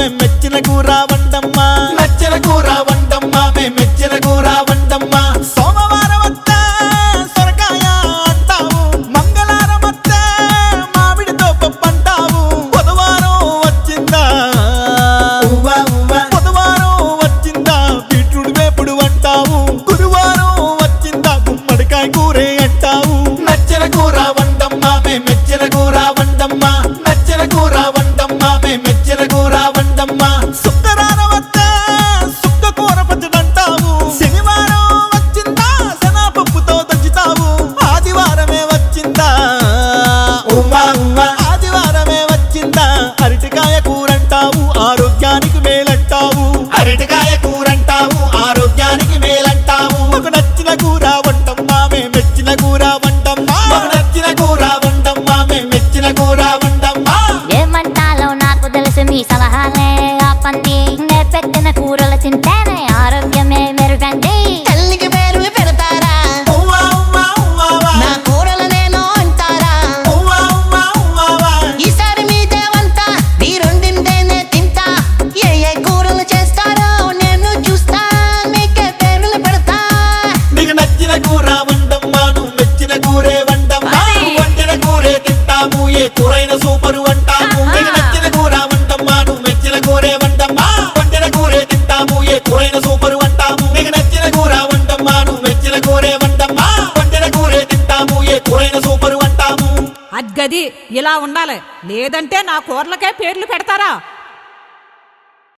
మేం మెచ్చిన కూర వండమ్మా, నచ్చిన కూర వండమ్మా, మేం మెచ్చిన కూర వండమ్మా. సోమవారం వస్తే సొరకాయ అంటావు, మంగళవారం వస్తే మామిడితో పప్పు అంటావు, బుధవారం వచ్చిందా బుధవారం వచ్చిందా బీట్రూట్ వేపుడు అంటావు, గురువారం వచ్చిందా గుమ్మడికాయ కూరే అంటావు. నచ్చిన కూర వండమ్మా, మేం మెచ్చిన కూర వండమ్మా, నచ్చిన కూర వండమ్మా, మేం మెచ్చిన కూర వండమ్మా. శుక్రవారం వస్తే సుక్క కూర పచ్చడంటావు, శనివారం వచ్చిందా శనగపప్పుతో దంచుతావు, ఆదివారమే వచ్చిందా ఆదివారమే వచ్చిందా అరటికాయ కూరంటావు, ఆరోగ్యానికి మేలంటావు, అరటికాయ కూరంటావు, ఆరోగ్యానికి మేలంటావు. మాకు నచ్చిన కూర వండమ్మా, మేం మెచ్చిన కూర వండమ్మా, మాకు నచ్చిన కూర వండమ్మా, మేం మెచ్చిన కూర వండమ్మా. ఏమంటాలో నాకు తెలుసు మీ సలహాలే ఆపండి, నే పెట్టిన కూరలు తింటేనే ఆరోగ్యమే మెరుగండి. తల్లికి పేరు పెడతారా, నా కూరలు నేను అంటారా, ఈసారి మీదే వంట, మీరుండిందేనే తింటా. ఏ కూరలు చేస్తారో నేను చూస్తా, మీకే పేర్లు పెడతా. నీకు నచ్చిన కూర వండమ్మా, నువ్వు మెచ్చిన కూరే వండమ్మా, వండిన కూరే తింటాము, ఏ కూరైన సూపరు అంటాము. నీకు నచ్చిన కూర వండమ్మా, నువ్వు మెచ్చిన కూరే వండమ్మా, వండిన కూరే తింటాము, ఏ కూరైన సూపరు అంటాము. నీకు నచ్చిన కూర వండమ్మా, నువ్వు మెచ్చిన కూరే వండమ్మా, వండిన కూరే తింటాము, ఏ కూరైన సూపరు అంటాము. అద్గది ఇలా ఉండాలి, లేదంటే నా కూరలకే పేర్లు పెడతారా?